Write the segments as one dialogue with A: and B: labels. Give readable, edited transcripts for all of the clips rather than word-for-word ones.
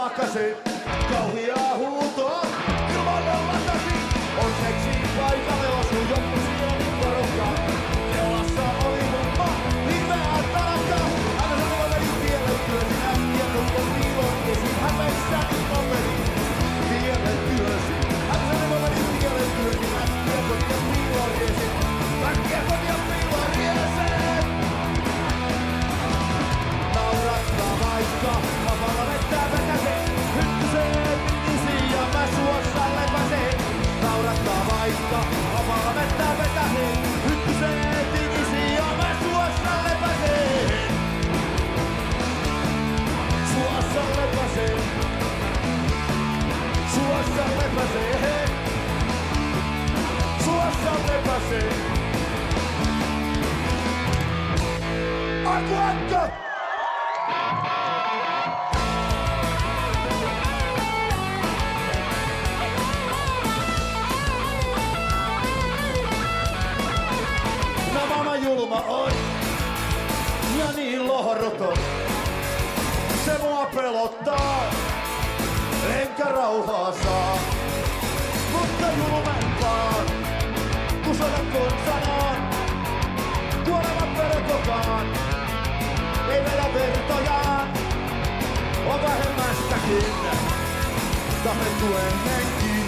A: makasin, kauhiaa huutoa, ilmalle latasin. Onneksi paikalle osui joku sielun porukka. Kelassa oli mumma, hirveä tarakka. Hän sanoi meni tielle, työsin äkkiä, nukkon piilottesi. Hän meissäni kopeli, tielle työsi. Hän sanoi meni tielle, työsin äkkiä, kotia piiloriesin. Äkkiä kotia piiloriesin. Naurattaa vaikka, vapaalla vettää vetäsen. Hyttysen isi ja mä suossa lepäsen. Naurattaa vaikka, vapaalla vettää vetäsen. Hyttysen isi ja mä suossa lepäsen. Suossa lepäsen. Suossa lepäsen. Suossa lepäsen. Akku! Julma on ja niin lohroton. Se mua pelottaa, enkä rauhaa saa. Mutta julmempaan, kun sodan konsanaan. Kuolevan pelkokaan, ei vedä vertojaan. On vähemmästäkin, tapettu ennenkin.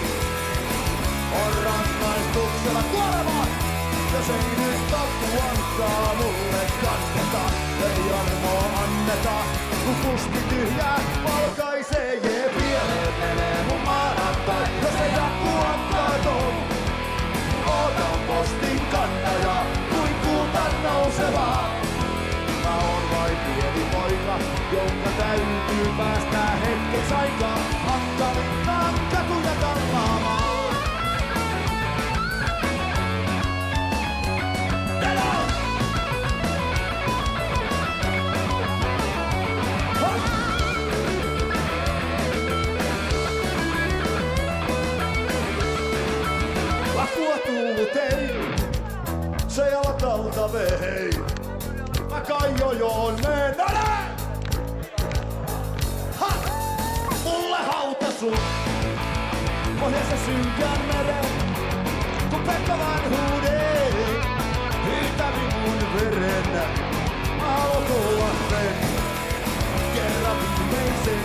A: On rangaistuksella kuolemaan. Jos ei nyt apua mulle kanneta, ei armoa anneta. Kun pusti tyhjää valkaisee, jee pieleen menee mun maanantai. Jos ei apua kato, ootan postin kantaja, kuin kuuta nousevaa. Mä oon vain pieni poika, jonka täytyy päästää hetkeksi aikaa. Hankalintaan katuja tallaamaan. Apua tuuteen, se jalkalta vei. Mä kaijojoon mennään. Ha! Mulle hautasu pohjassa synkän meren. Kun Pekka vanhuuden hyytävi mun veren. Mä haluan tulla sen kerran viimeisen.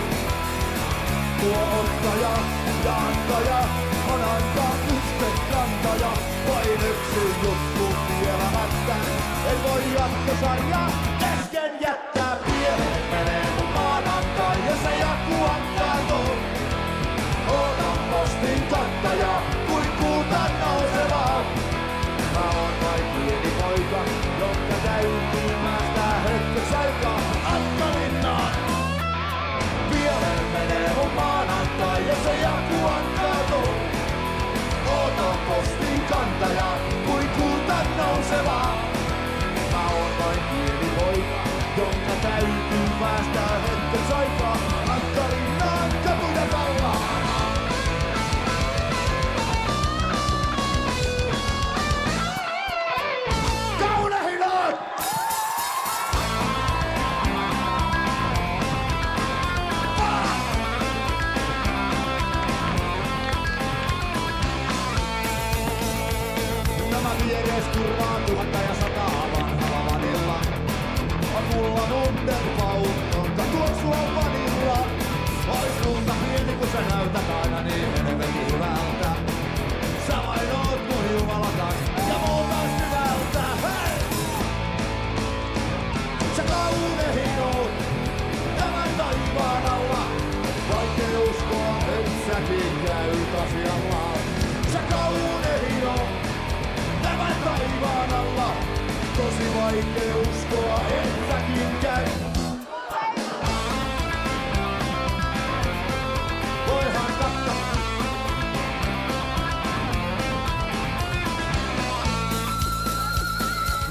A: Tuo ottaja ja antaja on antaa yksten kantaja. Vain yksi juttu elämättä. En voi jatkosarjaa kesken jättää. Pieleen menee mun maanantai, jos ei akku antaa tuon. Ootan postin kantaja, kuin kuuta nousevaa. Mä oon vain pieni poika, jonka täytyy päästää hetkeksi aikaa Antalinnaan. Pieleen menee mun maanantai, jos ei akku antaa tuon. Ootan postin kantaja, kuin kuuta nousevaa. Mä oon vain pieni poika, jonka täytyy päästää hetkeksi aikaa Antalinnaan katuja kallaa. Kurvaa 1100 vanhalla vanilla. On mulla Wunderbaum, jonka tuoksu on vanilla. Ois lunta pieni, kun sä näytät aina niin helvetin hyvältä. Sä vain oot mun jumalakas ja muuta syvältä. Hei! Sä kaunehin oot tämän taivaan alla. Vaikkei uskoa, et säkin käyt asialla. Sä kaunehin oot tämän taivaan alla. Tosi vaikea uskoa, et säkin käy. Voihan katsoa.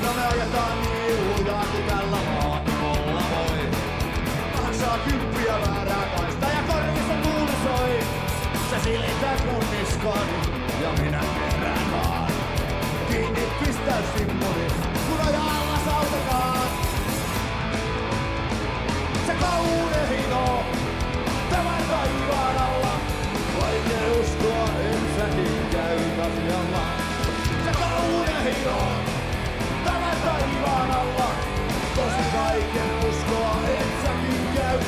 A: No me ajetaan niin lujaa, kun tällä maailmalla voi. Maksaa 10 väärää kaista ja korvissa kuulu soi. Sä silität mun niskan ja minä kerään vaan. Kiinni pistää simmoni, kun ajaa alas autokaan. Se kaunehin on tämän hion tämän taivaan alla. Tosi vaikea uskoa, et säkin käy.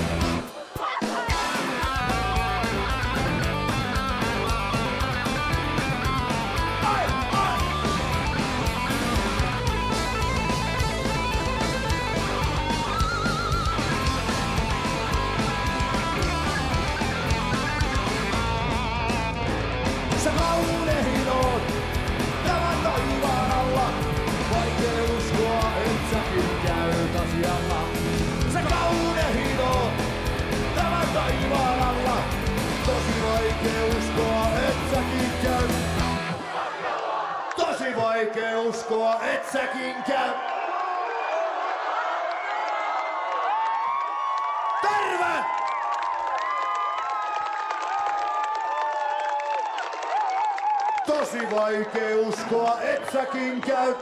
A: Sä kaunehin oot tämän taivaan alla. Vaikea uskoa, et säkin käyt asialla. Sä kaunehin oot tämän taivaan alla. Tosi vaikea uskoa, et säkin käy. Tosi vaikea uskoa, et säkin käy. Terve! Tosi vaikea uskoa, et säkin käy.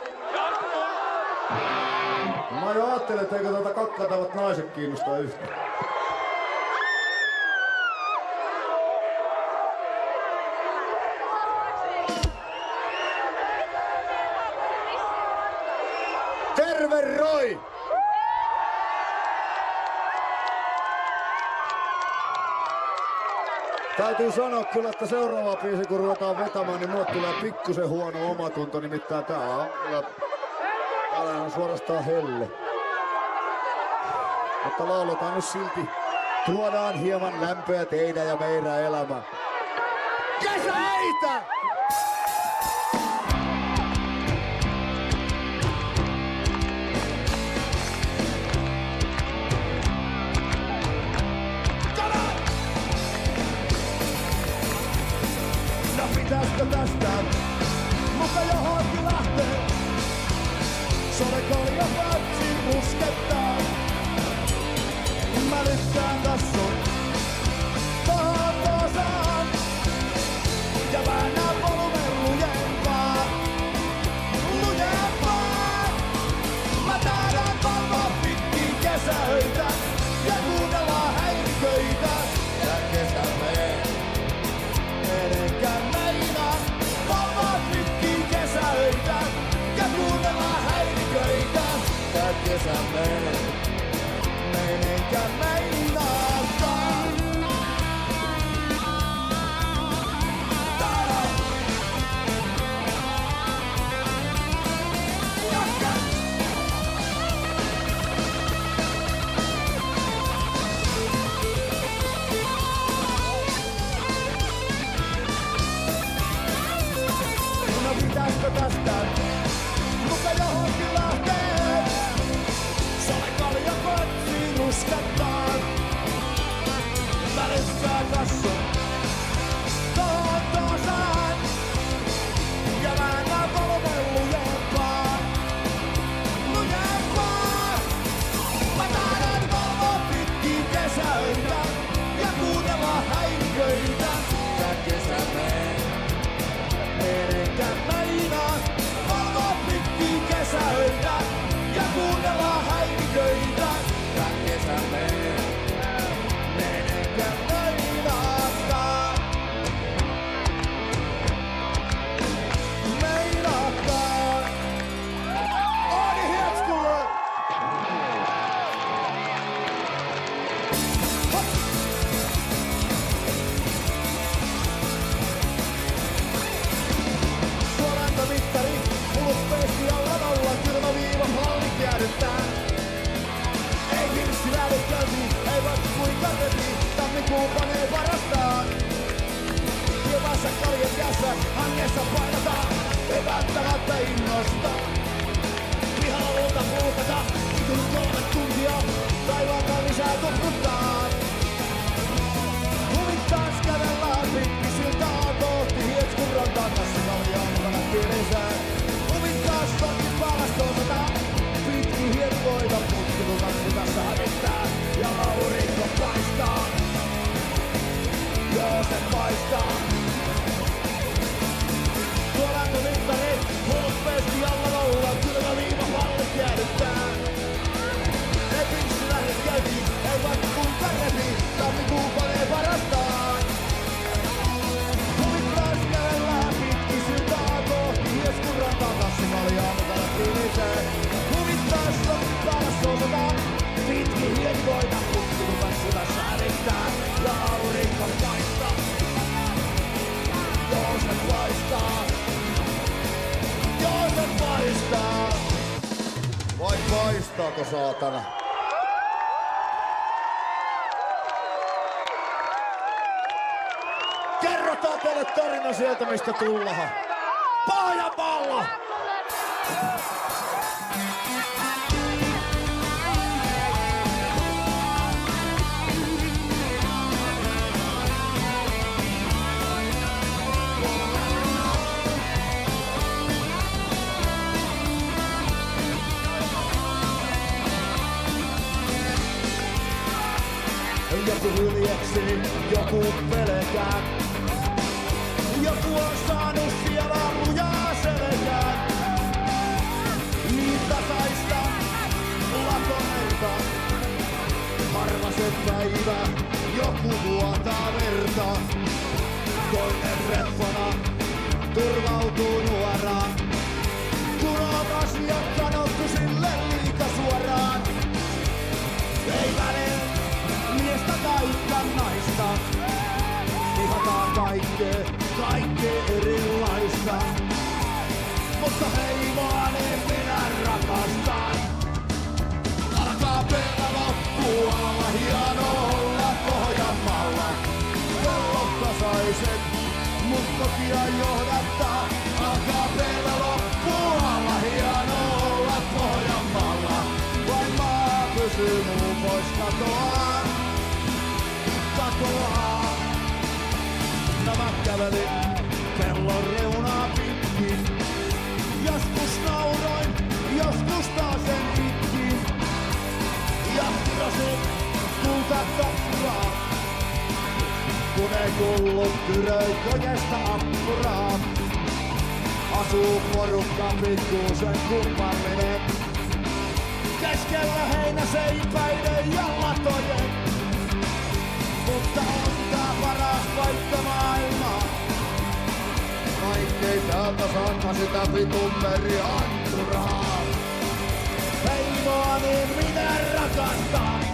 A: Mä jo ajattelin, että eikö tuota kakkatavat naiset kiinnostaa yhtään. Terve Roy! Täytyy sanoa kyllä, että seuraava biisi kun ruvetaan vetämään, niin mulle tulee pikkusen huono omatunto, nimittäin tää on kyllä... Täällä on suorastaan helle. Mutta lauletaan nyt silti. Tuodaan hieman lämpöä teidän ja meidän elämään. Kesäitä! No pitäisikö tästä? Mutta johonkin lähtee. Solekolja patsi muskettaa. Mä lykkään tassun tohon osaan. Ja väännän volumen lujempaa. Lujempaa. Mä tahdon valvoa pitkin kesäöitä. Ja kuunnellaan häiriköitä. Ja kesämeen. Edenkään meinaa. Valvoa pitkin kesäöitä. Ja kuunnellaan häiriköitä. Tää kesämeen. Enkä meinaakaan. No pitäisikö tästä? Mutta johonkin lähtee. Solekalja kotiin ruskattaa. Mä lykkään tassun tohon tosaan. Ja väännän volumen lujempaa. Lujempaa. Mä tahdon valvoa pitkin kesäöitä. Ja kuunnellaan häiriköitä. Tää kesämeen. Enkä meinaa valvoa pitkin kesäöitä. Ja kuunnellaan häiriköitä. Tää kesämeen. Enkä meinaakaan. Meinaakaan. Aani Hietskulle! Tuo lämpömittari, ulospeesti alla nolla, kylmä viiva halli jäädyttää. Ei hirssi lähde käyntiin, ei vaikka kuinka repii, tammikuun panee varastaan. Ilmassa kaljet jässä, hangessa painetaan, ei välttämättä innosta. Pihalla lunta puukata, itunut 3 tuntia, taivaankaan lisää tupruttaa. Huvittaas kävellään pitki siltaa kohti Hietskun rantaan, tässä kaljaa mukana piirisään. Huvittaas tonkin paalastoimata, pitki hietkoita putkitukaksi tässä hävittää. Ja aurinko paistaa, joo se paistaa. Tuo lämpömittari, ulospeesti alla nolla, kylmä viiva pallit jäädyttää. Ei pinksi lähde käyntiin, ei vaikka saatana. Kerrotaan teille tarina sieltä, mistä tullaan. Pohjanmaalla! Joku hyljeksi, joku pelkää. Joku on saanut siellä lujaa selkään. Niin tasaista lakomerta. Harva se päivä, joku vuotaa verta. Toinen reppona turvautuu nuoraan. Kun on asiat sanottu sille liika suoraan. Ei väliä miestä taikka naista. Ihataan kaikkea erilaista. Mutta heimoa niin minä rakastan. Alkaa pelä loppua, olla hieno olla Pohjanmaalla. Pellot tasaiset, mut kotia johdattaa. Alkaa pelä loppua, olla hieno olla Pohjanmaalla. Vain maa pysyy muu pois katoaa. Mä kävelin pellon reunaa pitkin. Joskus nauroin, joskus taas en itkin. Ja tilasin kultakakkuraa, kun ei tullut Kyröikköjestä appuraa. Asuu porukka pikkuusen kummallinen. Keskellä heinäseipäiden ja latojen. Mutta on tää paras paikka maailmaa. Kaikkei täältä saakka sitä vitun meriantturaa. Heimoa niin minä rakastan.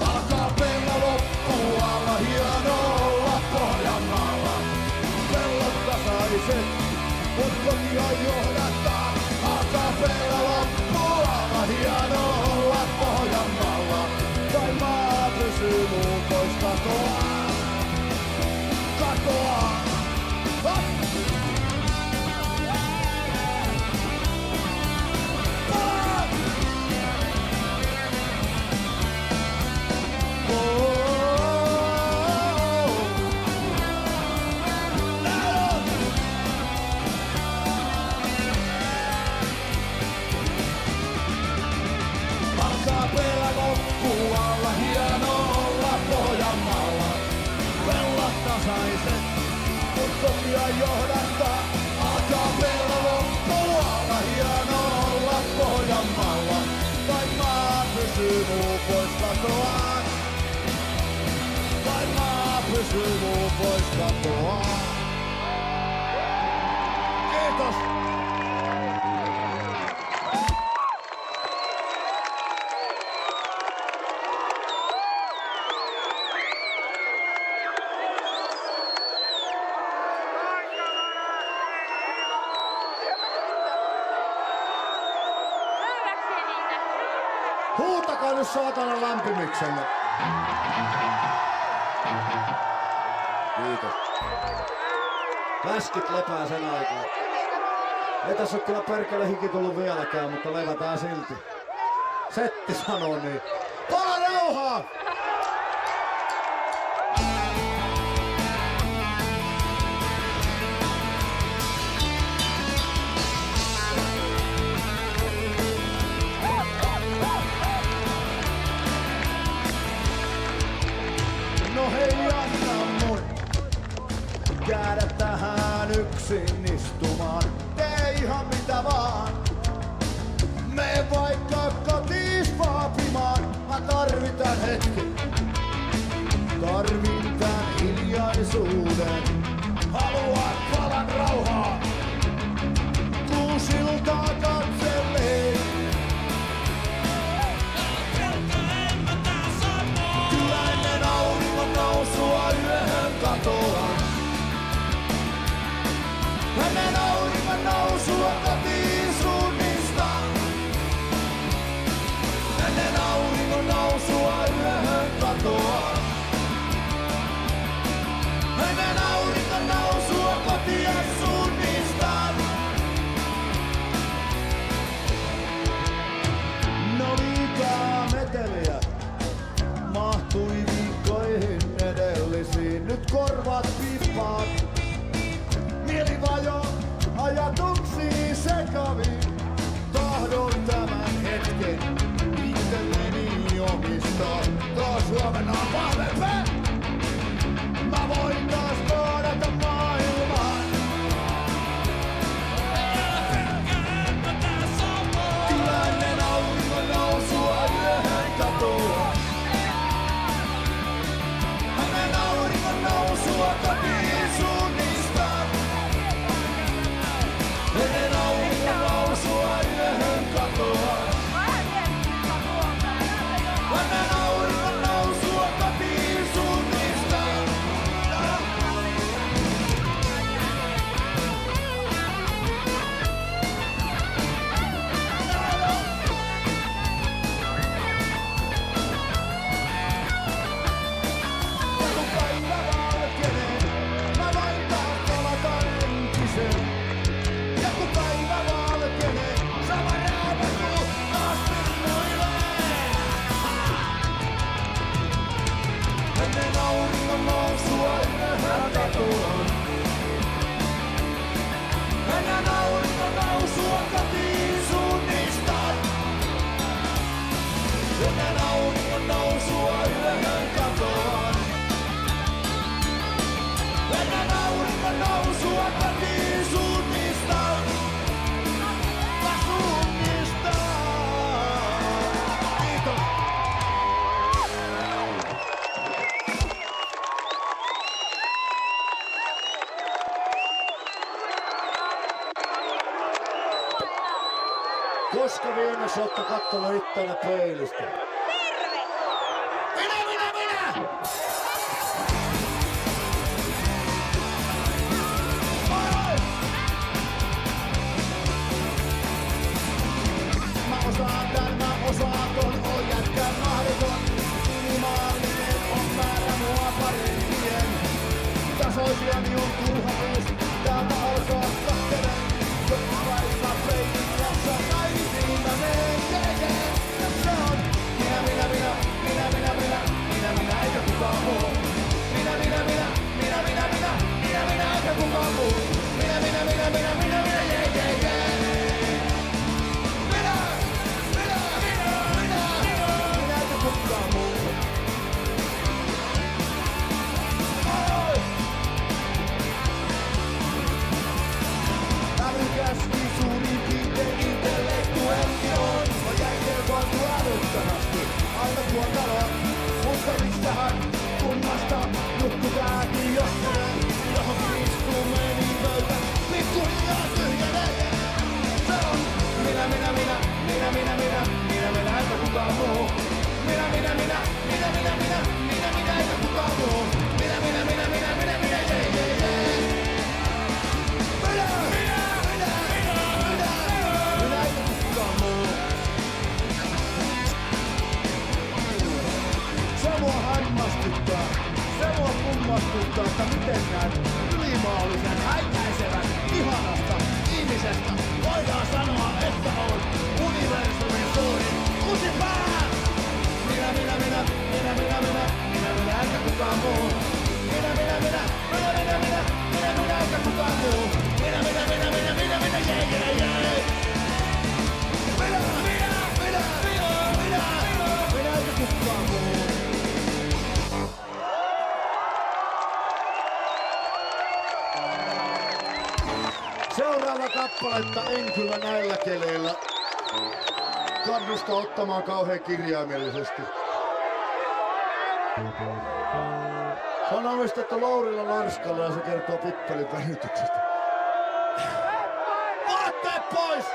A: Alkaa pellä loppua, olla hieno olla Pohjanmaalla. Pellot tasaiset, mut kotia johdattaa. Alkaa pellä loppua, olla hieno olla Pohjanmaalla. Kai maa pysyy muu pois katoaa. Katoaa. Alkaa pelä loppua, olla hieno olla Pohjanmaalla. Pellot tasaiset, mut kotia johdattaa. Alkaa pelä loppua, olla hieno olla Pohjanmaalla. Vain maa pysyy muu pois katoaa. Vain maa pysyy muu pois katoaa. Kiitos! Huutakaa nyt saatana lämpimiksenne. Kiitos. Läskit lepää sen aikaa. Ei tässä oo kyllä perkele hiki tullut vieläkään, mutta levätään silti. Setti sanoo niin. Pala rauhaa! No hei, anna mun jäädä tähän yksin istumaan. Tee ihan mitä vaan. Mene vaikka kotiin vaapimaan. Mä tarvitan hetki. Tarvin tän hiljaisuuden. Haluan palan rauhaa. Kuusiltaa katselee. Kyllä ennen auringon nousua yöhön katoan. Ennen auringon nousua kotiin suunnistan. auringon nousua ylhäällä katoon. Mennään auringon nousua kotiin suunnistaan. Mennään auringon nousua ylhäällä katoon. Mennään auringon nousua kotiin suunnistaan. Kiitos. Koska viimeksi olette kattonut itseänne peilistä? Minä! Mä osaan ton, on jätkän mahdoton. Minimaalinen on määrä mua parempien. Tasoisiani on turha ees, täältä alkaa kahtelen. Joka paikka peilin kanssa naisiin mä meen tekeen. Se on minä, eikä kukaan muu. Minä, eikä kukaan muu. Minä, jee. Älykästi suurin piirtein intellektuelli on. Mä jäikelkoontu älyttömästi aina tuon talon. Mutta mistähän kummasta juttu päätiin jostain. Johonkin istuu meni pöytä, pikkuhiljaa tyhjenee. Se on minä, eikä kukaan muu. Minä, eikä kukaan muu. Minä, jee. Se mua hämmästyttää, se mua kummastuttaa, että miten näin ylimaalisen, häikäisevän, ihanasta ihmisestä voidaan sanoa, että on universumin suurin kusipää. Minä, eikä kukaan muu. Minä, eikä kukaan muu. Minä, jee. Minä, eikä kukaan muu. Seuraava kappaletta en kyllä näillä keleillä kannusta ottamaan kauhean kirjaimellisesti. Se on omistettu Laurilla Larskalla ja se kertoo Pippelin värityksestä. Vaatteet pois!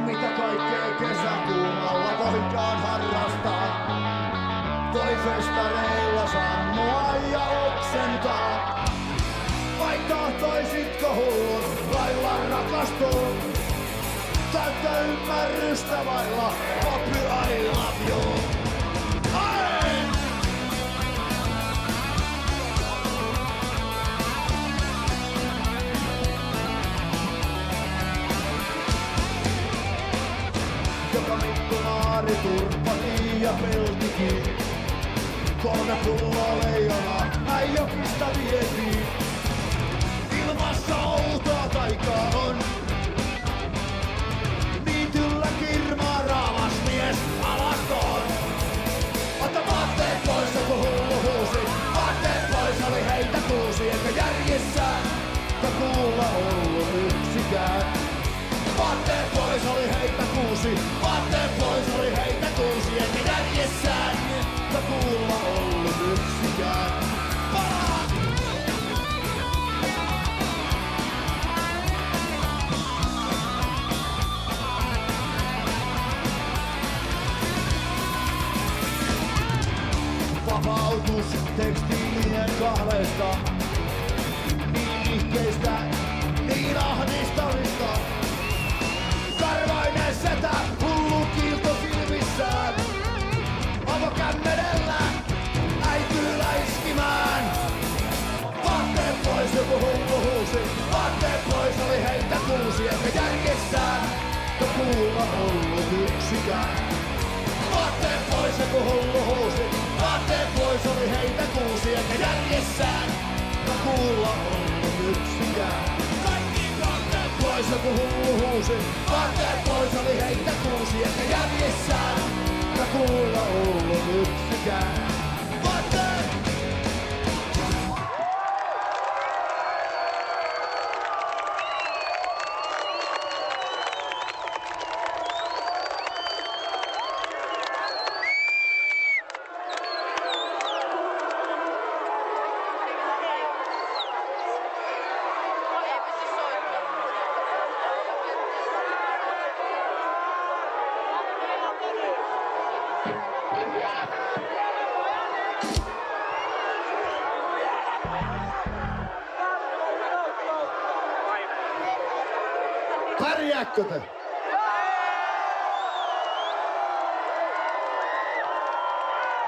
A: Mitä kaikkea kesäkuun alla voidaan harrastaa? Voi festareilla sammua ja oksentaa. Vai tahtoisitko hullun lailla rakastua? Täyttä ymmärrystä vailla, Poppy I love you. Joka Mikko Naari turpani ja peltikin. 3 pulloa leijonaa äijokista vietiin. Ilmassa outoa taikaa on. Niityllä kirmaa raavas mies alastoon. Ota vaatteet pois, joku hullu huusi. Vaatteet pois, oli heitä kuusi, eikä järjissään kuulla ollut yksikään. Vaatteet pois, oli heitä kuusi. Vaatteet pois, oli heitä kuusi, eikä järjissään kuulla ollut yksikään. Palaa! Vapautus tekstiilien kahleista. Niin ihkeistä, niin ahdistavista. Karvainen setä, hullu kiilto silmissään. Avokämmenellä äityy läiskimään. Vaatteet pois, joku hullu huusi. Vaatteet pois, oli heitä kuusi, kuulla ollut yksikään. Vaatteet pois ja kun hullu huusi, vaatteet pois oli heitä kuusi eikä järjessään. Ja kuulla ollut yksikään. Kaikki vaatteet pois ja kun hullu huusi, vaatteet pois oli heitä kuusi eikä järjessään. Ja kuulla ollut yksikään. Vaatteet! Pärjääkö te?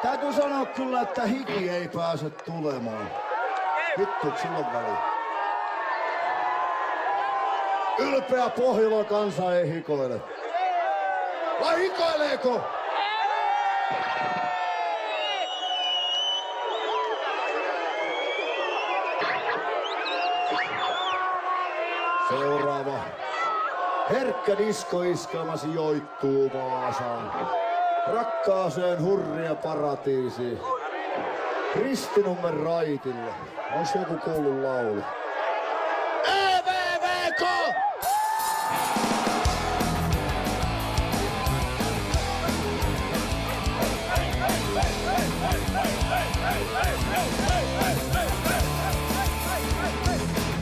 A: Täytyy sanoa kyllä, että hiki ei pääse tulemaan. Vittu, silloin väliin. Ylpeä Pohjolan kansa ei hikoile. Vai hikoileeko? Seuraava. Herkkä diskoiskelma sijoittuu Vaasaan. Rakkaaseen hurria paratiisiin. Ristinummen raitille. Onks joku kuullut laulu? EVVK!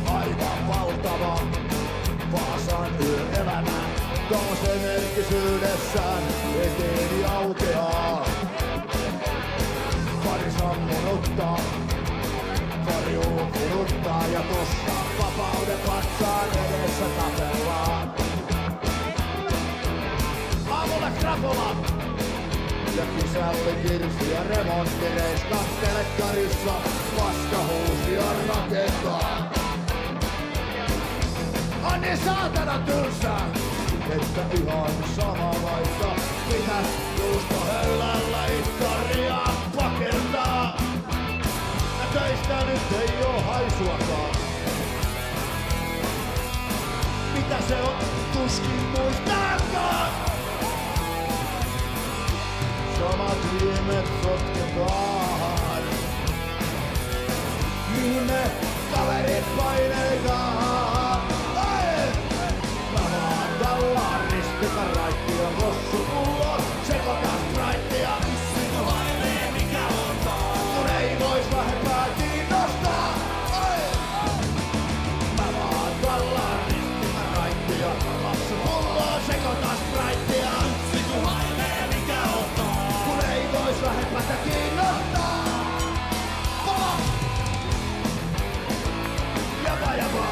A: Aivan valtava Vaasan yöelämä. Kausen energisyydessään eteeni aukeaa. Pari sammunuttaa, pari uupunuttaa ja tossa vapauden patsaan edessä tapellaan. Aamulla krapola ja kisälle kirsi ja remonttireista telekkarissa paskahuusia rakentaa. On niin saatana tylsää, että ihan sama vaikka mitä juustohöylällä ittaria pakertaa. Ja töistä nyt ei oo haisuakaan. Mitä se on, tuskin muistaakaan. Samat viimet sotketaan. Mihin ne kaverit paineitaan? Ristika raittia, rossu pullo, sekoitan raittia. Yssyky hailee mikä ottaa, kun ei vois vähempää kiinnostaa. Mä vaan vallaan ristika raittia, rossu pullo, sekoitan raittia. Yssyky hailee mikä ottaa, kun ei vois vähempää kiinnostaa. Pala! Japa japa!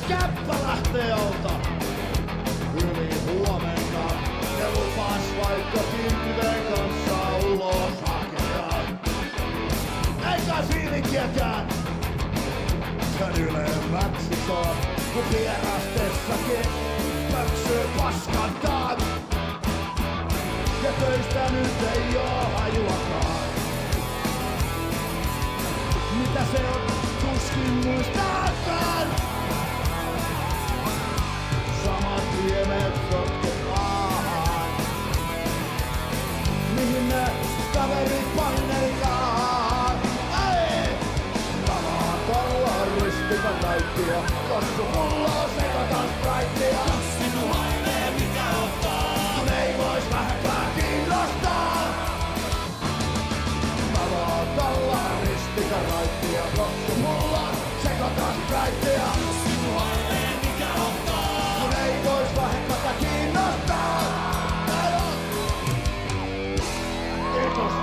A: Käppä lähtee alta yli huomenna. Ne lupas vaikka Kinveen kanssa ulos hakea. Eikä fiilinkiäkään sen ylemmäksi saa, kun vierastessakin pöksyy paskantaan. Ja töistä nyt ei oo hajuakaan. Mitä se on, tuskin muistaakaan. Samat viemet sotketaan. Mihin ne kaverit paineikaan? Ei! Tavataan ristika raittia. Tossu pulloa sekoitan raittia. Tussin hailee mikä ottaa, kun ei vois vähempää kiinnostaa. Tavataan ristika raittia. Tossu pulloa sekoitan raittia. Tussin hailee mikä ottaa, kun ei vois vähempää kiinnostaa. Kiitos.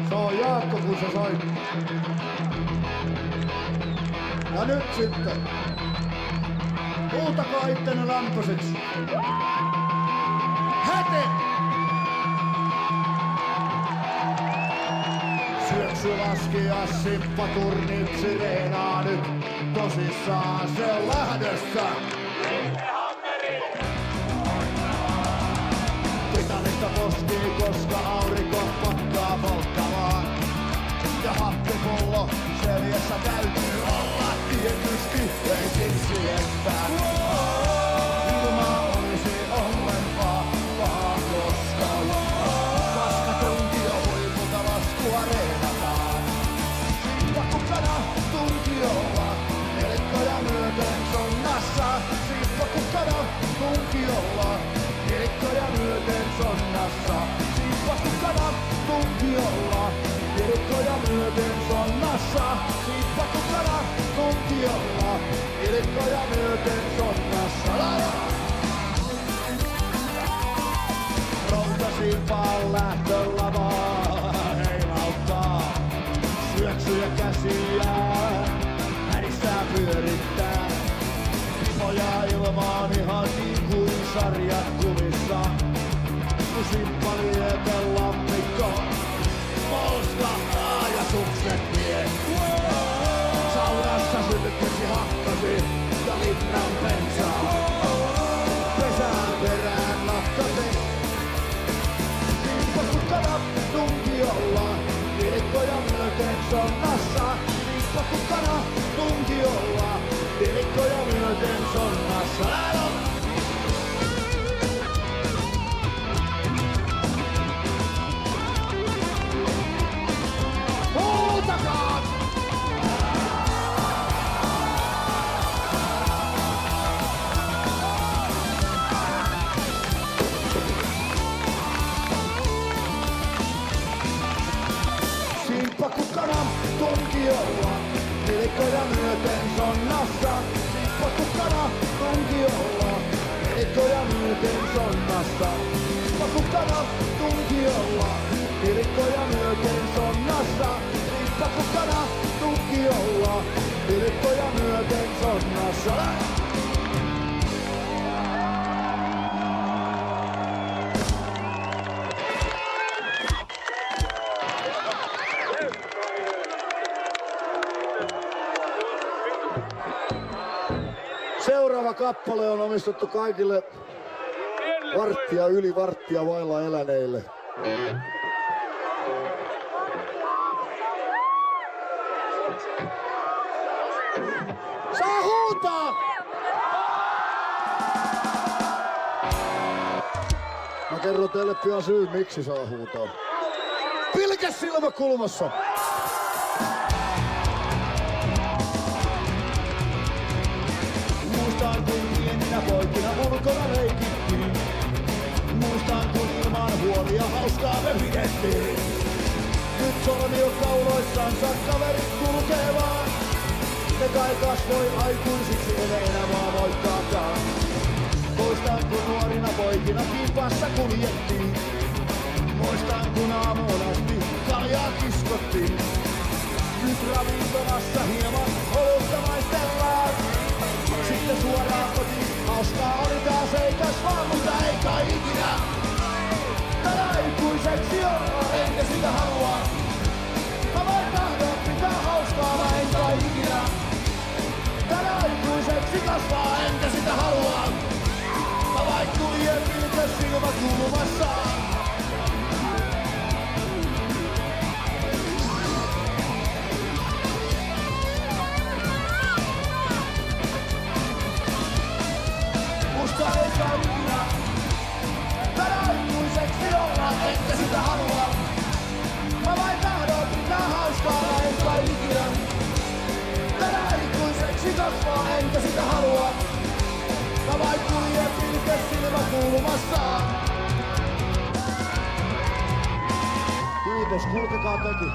A: Se on Jaakko, kun se soi. Ja nyt sitten. Huutakaa ittenne lämpöiseksi. Noniin! Syöksy laskija simppaturnit sireenaa nyt. Tosissaan se on lähdössä. Titanista poskii, koska aurinko pakkaa polttamaan. Ja happipullo seljessä täytyy olla tietysti. Ei siksi, että ilma olisi ollempaa paha koskaan. Paskatunti on huipulta laskua reenataan. Siippakukana tunkiolla, nelikkoja myöten sonnassa. Siippakukana tunkiolla, nelikkoja myöten sonnassa. Siippakukana tunkiolla, nelikkoja myöten sonnassa. Siippakukana tunkiolla, nelikkoja myöten sonnassa. Routasimpaan lähtölavaa heilauttaa. Syöksyjä käsiä hädissään pyörittää. Pipoja ilmaan ihan niin kuin sarjakuvissa. Kun simppa liepen lammikko, polska ja sukset vie. Saunassa sytyttäisi hakkasi ja litran bensaa. Pesään perään nakkasi. Siippakukana tunkiolla, nelikkoja myöten sonnassa. Siippakukana tunkiolla, nelikkoja myöten sonnassa. Huutakaa! Siippakukana tunkiolla, nelikkoja myöten sonnassa. Siippakukana tunkiolla, nelikkoja myöten sonnassa. Siippakukana tunkiolla, nelikkoja myöten sonnassa. Siippakukana tunkiolla, nelikkoja myöten sonnassa. Seuraava kappale on omistettu kaikille varttia yli varttia vailla eläneille. Saa huutaa! Mä kerron teille pian syyn, miksi saa huutaa. Pilke silmäkulmassa! Muistan kun pieninä poikina ulkona leikittiin. Muistan kun ilman huolia hauskaa me pidettiin. Nyt sormi on kauloissansa kaverit kulkee vaan. Ne kai kasvoi aikuisiksi, ene enää vaan voittaakaan. Muistan kun nuorina poikina kimpassa kuljettiin. Muistan kun aamuun asti kaljaa kiskottiin. Nyt ravintolassa hieman olutta maistellaan. Sitten suoraan kotiin, hauskaa oli taas ei kasvaa, mutta ei kai ikinä. Tän aikuiseksi olla, enkä sitä halua. Mä vain tahdon pitää hauskaa, mä en kai ikinä. Tän aikuiseksi kasvaa, enkä sitä halua. Mä vain kuljen vilkas silmä kulmassa. Musta ei saa ikinä. Tän aikuiseksi olla, enkä sitä halua. Mä vain tahdon pitää hauskaa, enkä ikinä. Tän aikuiseksi kasvaa, enkä sitä halua. Mä vain kuljen pilkes silmä kulmassa. Kiitos, kulkekaa tekin.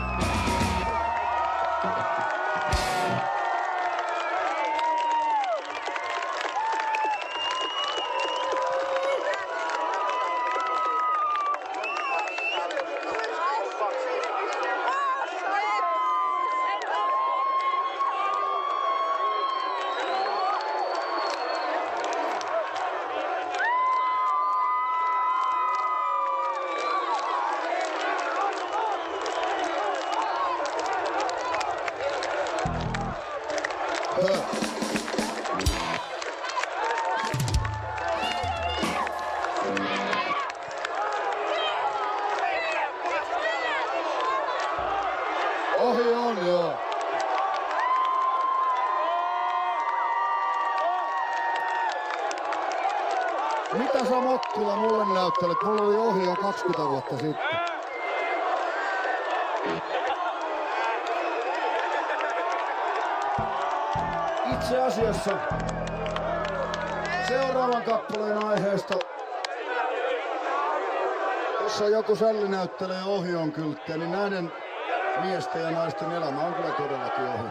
A: Mitä sä Mokkula mulle näyttelet? Mulla oli ohi jo 20 vuotta sitten. Itse asiassa seuraavan kappaleen aiheesta, jossa joku sälli näyttelee Ohion kylttiä, niin näiden miesten ja naisten elämä on kyllä todellakin ohi.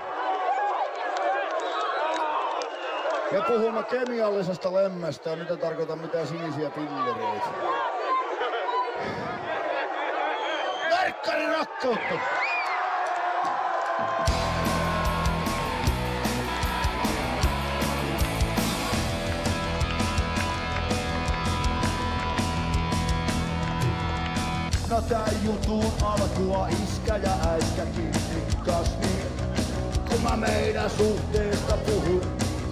A: Me puhumme kemiallisesta lemmestä ja nyt ei tarkoita mitään sinisiä pillereitä. Verkkarin rakkautta! No tää jutun alkua iskä ja äiskäkin rikkas niin, kun mä meidän suhteesta puhun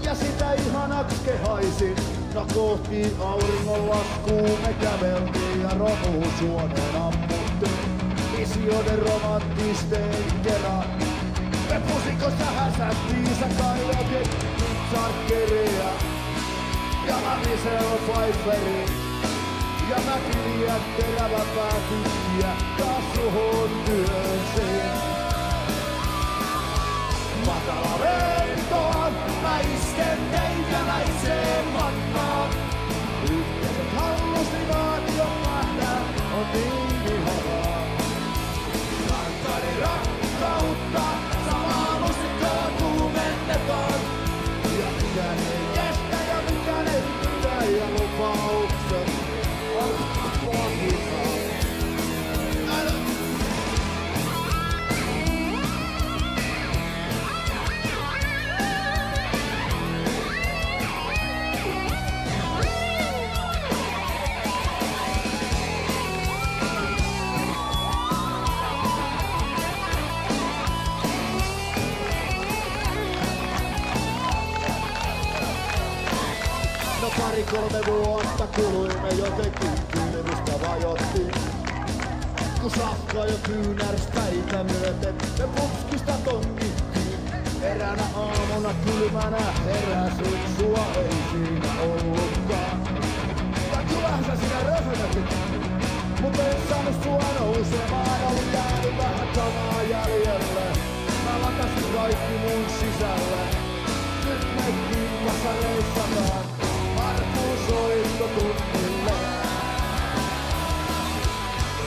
A: ja sitä ihanaks kehaisin. No kohti auringon laskuu me käveltiin ja romusuoneen ammuttiin visioiden romanttisten kerran. Me pusikossa häsättiin, sä kailotit sarkkeria ja mä Michelle Pfeifferin. Ja mä kirjat terävä päätykiä taas suhun työnseen. Matala lentoon, mä isken teikäläiseen mannaan. Yhteiset hallusinaatiot nähdä on niin ihanaa. Rakkani rakkautta, samaa musiikkaa kuumennetaan. Ja mikään ei kestä ja mikään ei pidä ja lupaukset. No 2-3 vuotta kuluimme jotenkin kylmistä vajottiin. Kun safka jo kyynärspäitä myöten me putskista tongittiin. Eräänä aamuna kylmänä heräsin, sua ei siinä ollutkaan. Ja kyllähän sä sinä röhötätit, mut en saanut sua nousemaan. Oli jäänyt vähän kamaa jäljelle, mä latasin kaikki mun sisälle. Nyt me kimpassa reissataan. Markku soitto tunnille.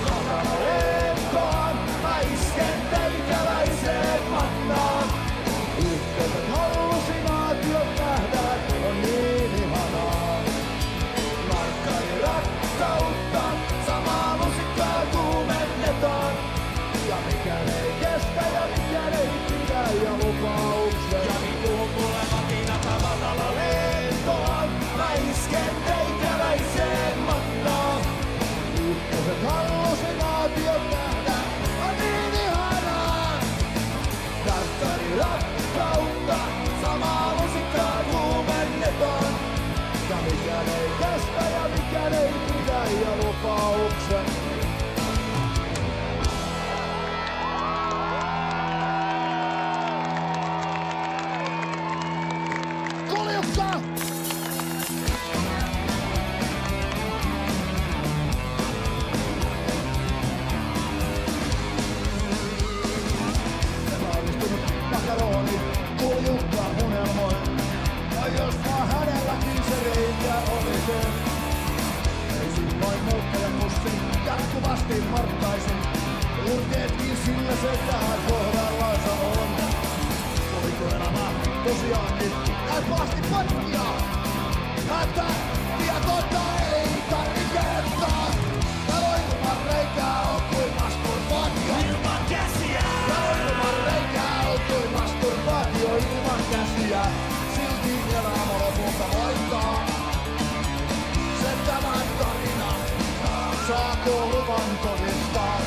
A: Matala lentoon, mä isken teikäläiseen mannaan. Yhteiset hallusinaatiot nähdään, on niin ihanaa. Markkani rakkautta, samaa musiikkaa kuumennetaan. Ja mikään ei kestä ja mikään ei pidä ja lupaukset. Ja vittuun molemmat inata matala lentoon. Mä isken teikäläiseen mannaan. Yhteiset hallusinaatiot nähdään, on niin ihanaa. Tarkkani rakkautta, samaa musiikkaa kuumennetaan. Ja mikään ei kestä ja mikään ei pidä ja lupaukset. Kuljukka! Makaroni, kuljukka unelmoi. Ja jos vaan hänelläkin se reikä oli se. Eisin noin muuttajamussin, jatkuvasti marttaisin. Urteetkin sillä se tähän kohdallansa on. Oliko elämä tosiaankin äipaasti patkia? Hätä tietoita ei tarvi kertaa. Taloituman reikää on kuin masturbaatio ilman käsiä. Taloituman reikää on kuin masturbaatio ilman käsiä. Silti elämä lopulta voittaa. Sen tämän tarinan saako luvan todistaa.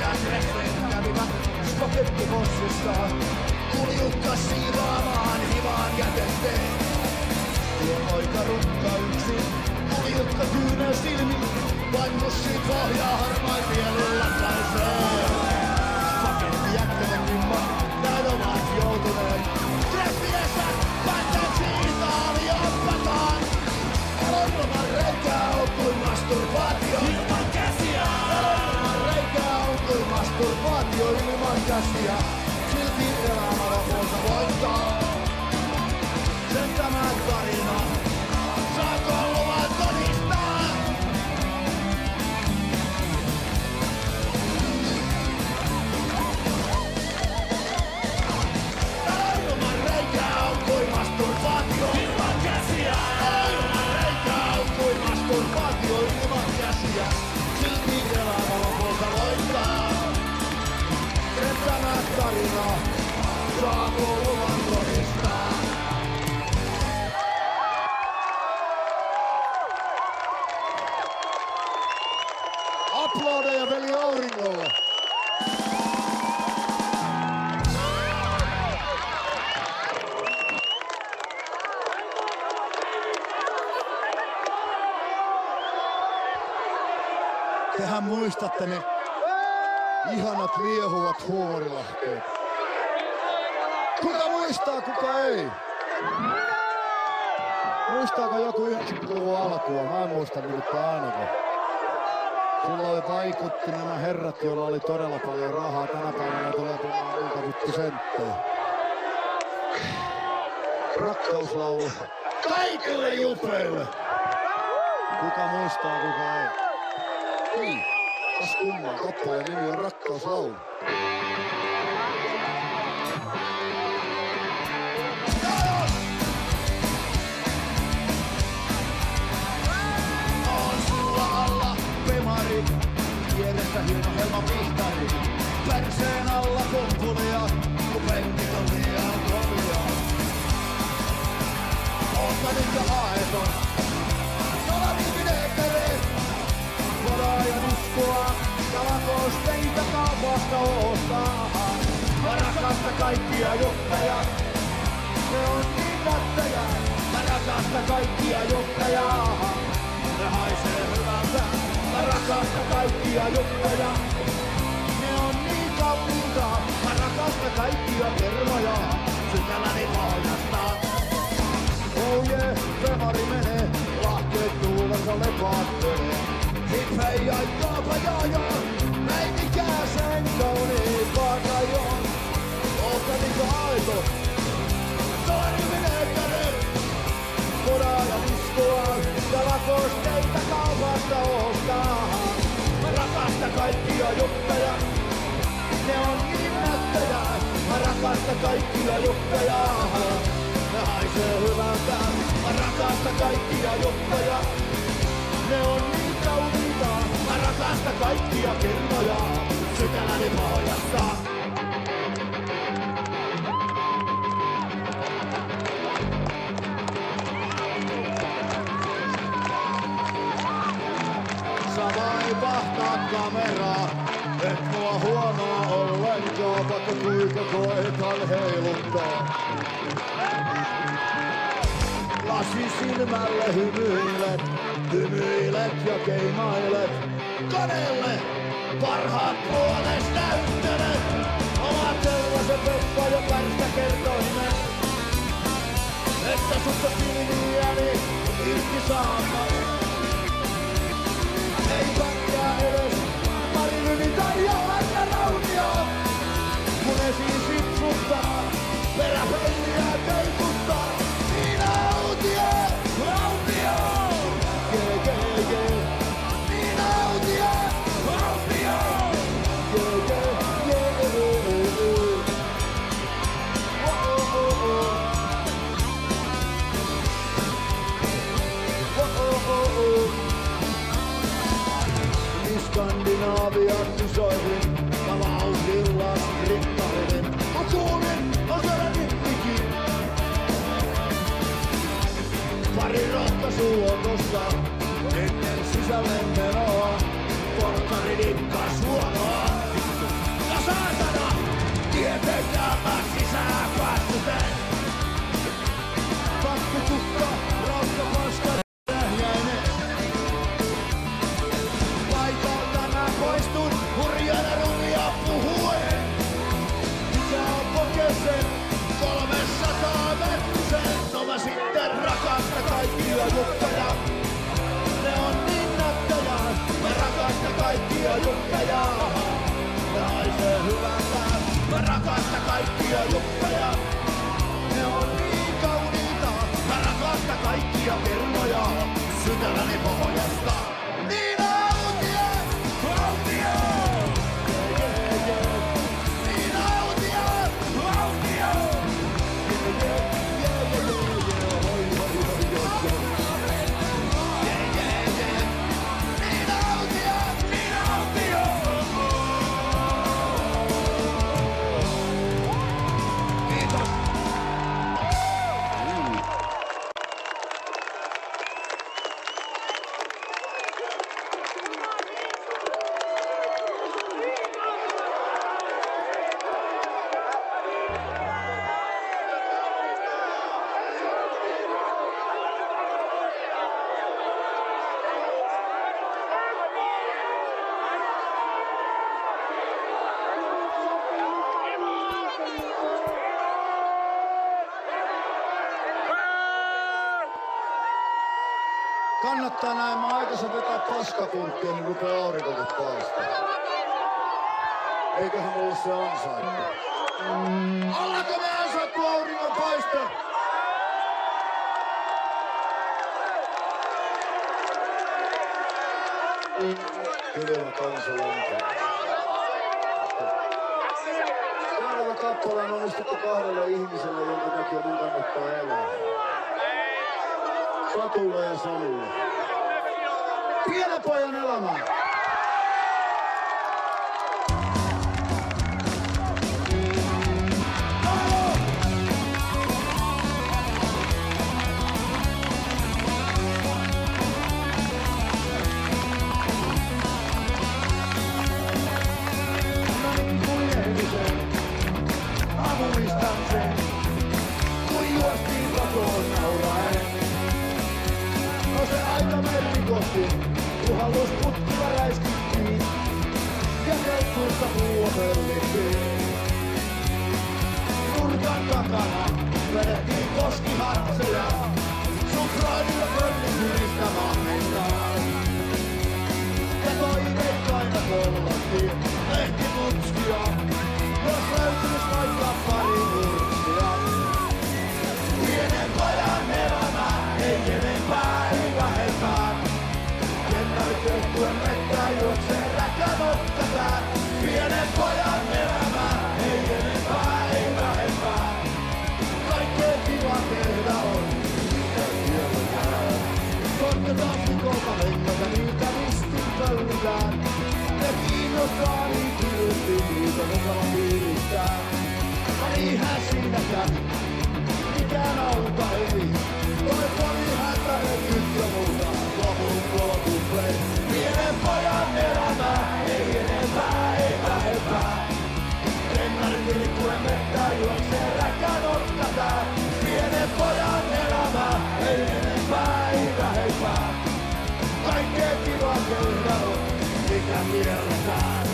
A: Ja treffit kävivät spagettihossissaan. Kuljukka siivaamaan hivaan jätetteen. Tuo poika rukka yksin, kuljukka kyynel silmin. Vain mussit pohjaa harmain mielellä saisee. Spagetti jätkäten kimma, näin ovat joutuneet. Treffiessä päättäisi Italia pataan. sen tämä tarina. Saako luvan todistaa? Ilman reikää on kuin masturbaatio ilman käsiä. Ilman reikää on kuin masturbaatio ilman käsiä. Silti elämä lopulta voittaa. Sen tämä tarina. Saako luvan todistaa? Aplodeja veli Auringolle! Tehän muistatte ne ihanat liehuvat huumorilahteet. Kuka muistaa, kuka ei? Muistaako joku 90-luvun alkua? Mä en muista nimittäin ainakaan. Silloin vaikutti nämä herrat, joilla oli todella paljon rahaa. Tänä päivänä tulee tulemaan multa vittu senttejä. Rakkauslaulu kaikille jupeille. Kuka muistaa, kuka ei? Ei. Kas kummaa, kappaleen nimi on Rakkauslaulu. Vieressä hieno helma pihtari. Perseen alla kompulia, kun penkit on liian kovia. Oota nyt ja haeton, salamivineekkereet. Varaajan uskoa, kalakosteita kaupasta ostaa. Mä rakastan kaikkia jutteja, ne on niin nättejä. Mä rakastan kaikkia jutteja, ne haisee hyvältä. Mä rakastan kaikkia juttuja, ne on niin kauniita. Mä rakastan kaikkia kermoja, sydämelläni pohjasta. Oh yeah, femari menee, lahkeet tuulessa lepaattelee. Hip hei ja jaapa jaa, meikikää sen kauniit vaakajon. Oota niinkö aito, salamivineekkäreet. Varaajan uskoa, kalakosteita kaupasta ostaa. Mä rakastan kaikkia jutteja, ne on niin nättejä. Mä rakastan kaikkia jutteja, ne haisee hyvältä. Mä rakastan kaikkia jutteja, ne on niin kauniita. Mä rakastan kaikkia kirjoja, sydämelläni pohjasta. Vahtaat kameraa, et mua huomaa ollenkaan, vaikka kuinka koetan heiluttaa. Lasi silmälle hymyilet ja keimailet. Kanelle parhaat puoles näyttelet. Omat sellaisen Peppa ja pärstäkertoimen, että susta silmiäni irti saama. Ei pärjää edes Marilyni tai Johanna Raunio, kun esiin sipsuttaa, peräpelliä keikuttaa. Niin Autio, Raunio, jee. Niin Autio, Raunio, jee. Skandinaavian kisoihin, mä vauhdilla rikkainen. Mä kuulin, on siellä nippikin. Pari ratkaisua tossa, ennen sisälle menoa. Porkkari dikkas huonoa. Ja saatana, tietenkään mä sisään päässytän. Pakkutukka, raukkapaska, rähjäinen. Poistun hurjana rumia puhuen. Mikä on pokesen 300 metrisen? No mä sitten rakastan kaikkia juttuja. Ne on niin nättejä. Mä rakastan kaikkia juttuja. Ne haisee hyvältä. Mä rakastan kaikkia juttuja. Kannattaa näin aikaisen vetää paskapunttia, niin rupee aurinkokin paistaa. Eiköhän mulle se ansaittu. Allako me ansaittu auringon paiste? Kylmä kansa lämpää. Seuraava kappale on omistettu 2 ihmiselle, jonka takia mun kannattaa elää. Satulle ja Sanulle. Pienen pojan elämää!
B: Puhallus putkilla räiskittiin ja keltuista puua pöllittiin. Nurkan takana vedettiin koskihatseja, sun kraanilla pöllin hyristä vahventaan. Ja toinen aina kollattiin lehtiputskia, jos löytyis vaikka pari murksia. Pienen pojan elämä ei enempää ei vähempää. Kentän mettä juoksee räkän ottataan. Pienen pojan elämä ei enempää ei vähempää. Kaikkea kiva tehdä on, mitä kielletään. Korketaan pikolta lentoja, niitä ristin pöllitään. Ne kiinnostaa niin kiltti, niitä mukava fiilistää. Ja niinhän siinä kävi, mikään auta ei. Toi poli hätäinen nyt ja muuta, lopun kuplei. Pienen pojan elämä ei enempää ei vähempää. Rennarin vilkkuen mettä juoksee räkän ottataan. Pienen pojan elämä ei enempää ei vähempää. Kaikkea kiva tehdä on, mikä kielletään.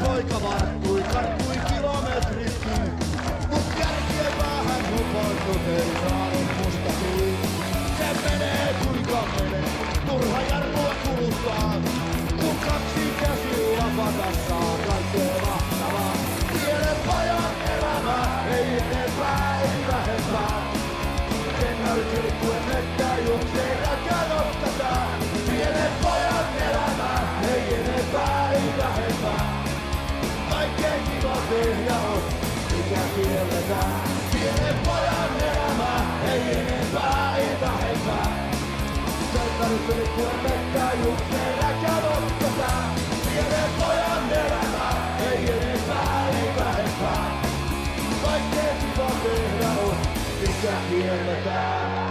B: Poika karttui kilometritkin, mut kärkien päähän hupoittu ei saanut musta tuli. Se menee kuinka menee, turha jarrua kuluttaa, kun 2 käsiä patassa kaikkea mahtavaa. Pienen pojan elämä ei enempää ei vähempää. Kengäykirkkuen mettä juoksee räkän ottataan. Pienen pojan elämä ei enempää ei vähempää. Kaikkea kiva tehdä on, mikä kielletään. Pienen pojan elämä ei enempää ei vähempää. Kengäykirkkuen mettä juoksee räkän ottataan. Pienen pojan elämä ei enempää ei vähempää. Kaikkea kiva tehdä on, mikä kielletään.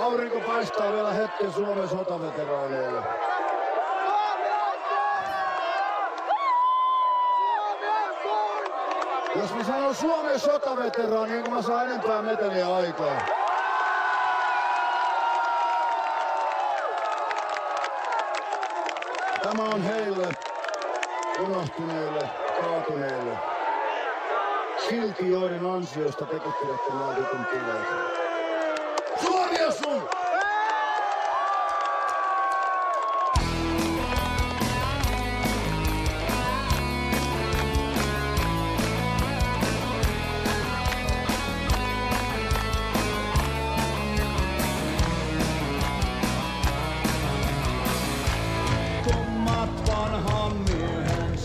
A: Aurinko paistaa vielä hetken Suomen sotaveteraaneille. Jos mä sanon Suomen sotaveteraani, niin mä saan enempää meteliä aikaa. Tämä on heille, unohtuneille, kaatuneille. Silti joiden ansiosta tekittelette nautitun pileet. Suomi on sun!
B: Tummat vanhan miehen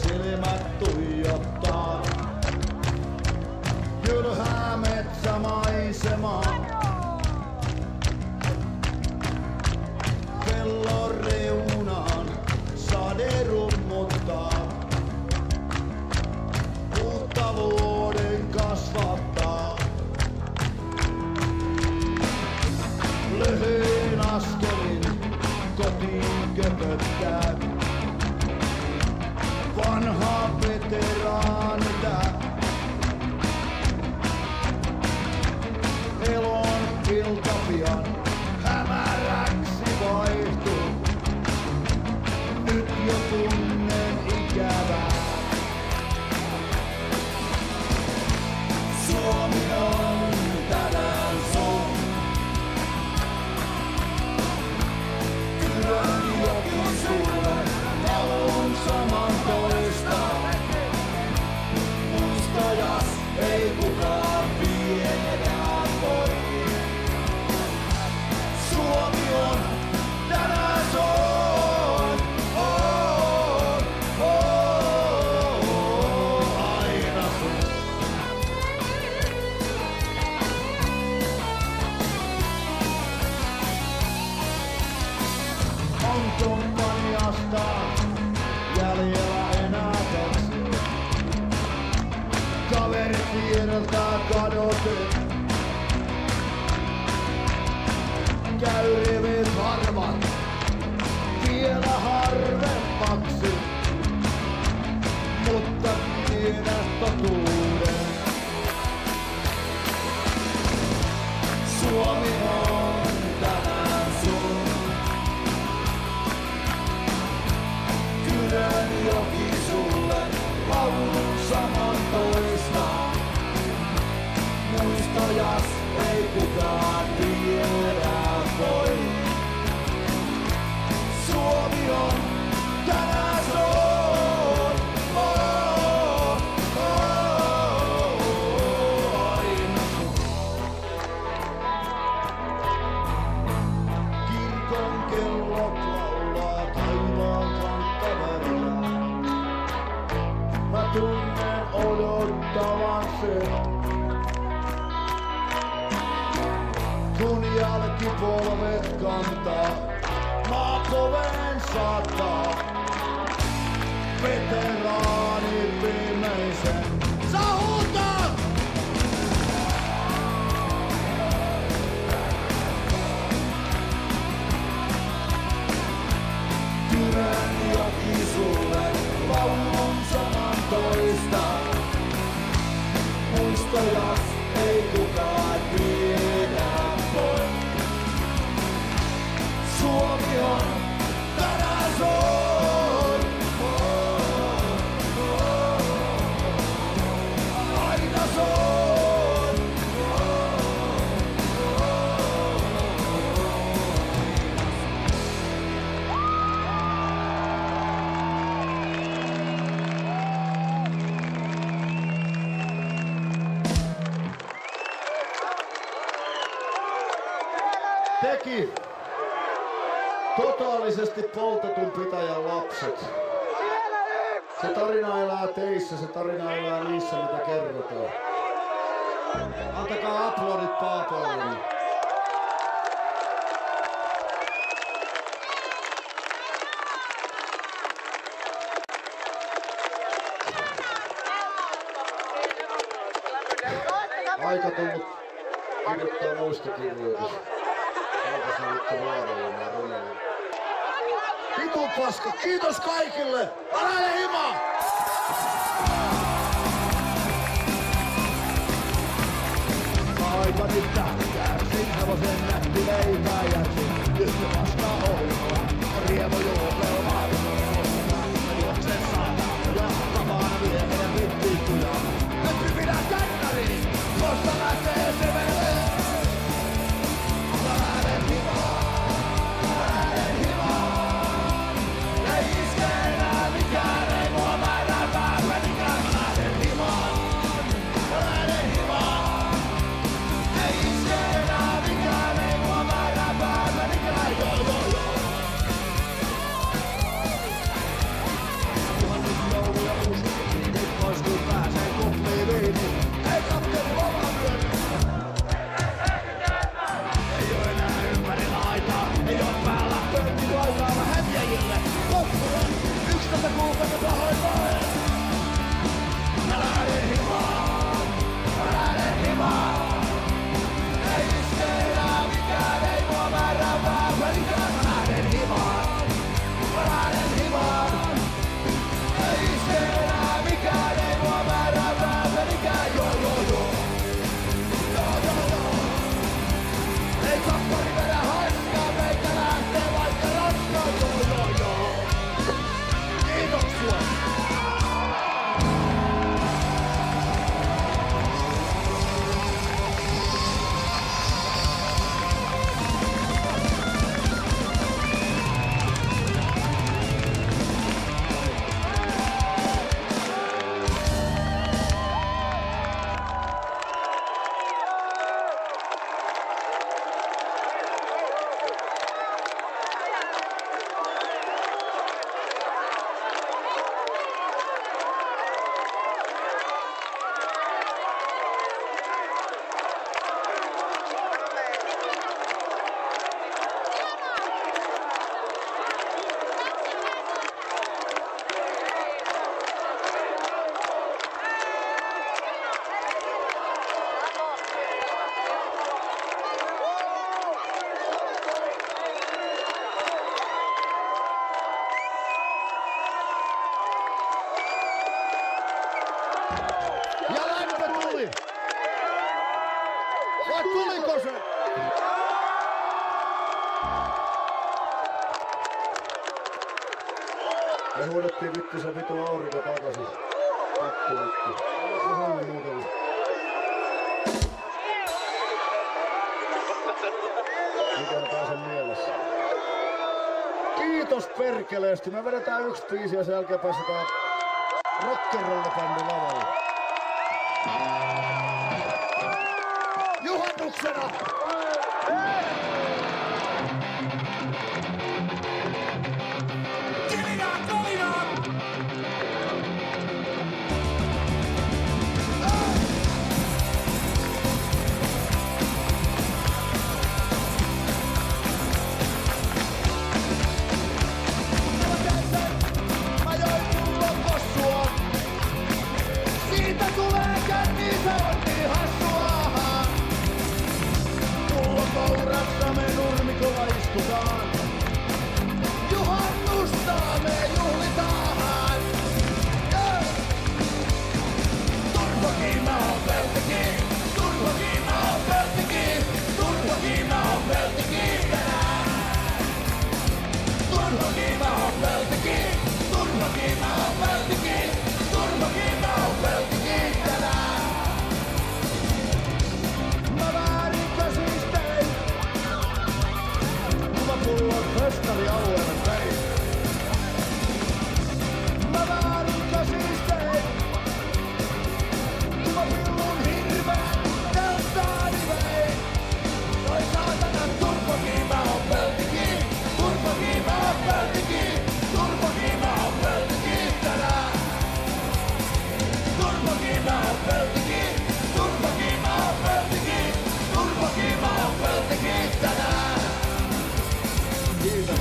B: köpöttää. Vanha veteraani tää. Elon ilta pian hämäräksi vaihtuu. Nyt jo tunnen ikävää. Suomi on tänään sun. Kylän jokin sulle haluun samantoista. Muistajas ei kukaan viedä voi. Suomi on tänään sun. Aina sun. On komppaniasta jäljellä enää kaksi. Kaverit tiedoltaan kadotet. Käy rivit harvat vielä harvemmaksi. Mutta tiedät totuuden. Suomi on tänään sun. Kylän joki sulle laulun samantoista. Muistajas ei kukaan tiedä voi. Suomi on tänään sun. Aina sun. Kirkon kellot laulaa taivaan kanttaväriä. Mä tunnen odottavan sen. Kun jälkipolvet kantaa, maakoveen saattaa. Veteraani viimeisen. Saa huutaa! Kylän joki sulle laulun samantoista. Muistajas ei kukaan tiedä voi. Suomi on tänään sun. Aina sun. Teki totaalisesti poltetun pitäjän lapset. Se tarina elää teissä, se tarina elää niissä, mitä kerrotaan. Antakaa aplodit Paapolle. Aika tullut kirjoittaa muistokirjoitus. Onko se nyt vaarallinen ja runollinen? Vitun paska, kiitos kaikille! Alainen hima! Aika nyt tähtää, hevosen nätti leipää jätsi. Nyt se vastaa ohjelmaa, riemo juhlelmaa. Juoksen saattaa ja vapaana miehen pittikkuja. Nyt pidä kännäriin, koska lähtee se menee. Alainen hima! Alainen hima! Ei iske enää mikään, ei mua määrää pääpänikään. Alainen hima! Alainen hima! Ei iske enää mikään, ei mua määrää pääpänikään. Joo, joo, joo!
A: Me huudettiin vittu se vitu aurinko takaisin. Pakko vittu. Ihan muuten. Mikä pääsen mielessä. Kiitos perkeleesti. Me vedetään yksi biisi ja sen jälkeen pääsetään rock'n'roll-bändi lavalle. Juhannuksena! Kourassa me nurmikolla istutaan. Juhannusta me juhlitaan. Turbokiima on peltikin. Turbokiima on peltikin. Turbokiima on peltikin tänään. Turbokiima on peltikin. Turbokiima on peltikin. Turbokiima on peltikin tänään. Mä väärin käsis tein. Pullon festarialueelle vein. Mä väärin käsis tein. Mä pillun hirveän telttaani vein. Toi saatana turbokiima on peltikin. Turbokiima on peltikin. Turbokiima on peltikin tänään. Turbokiima on peltikin. Turbokiima on peltikin. Turbokiima on peltikin tänään. Kiitos.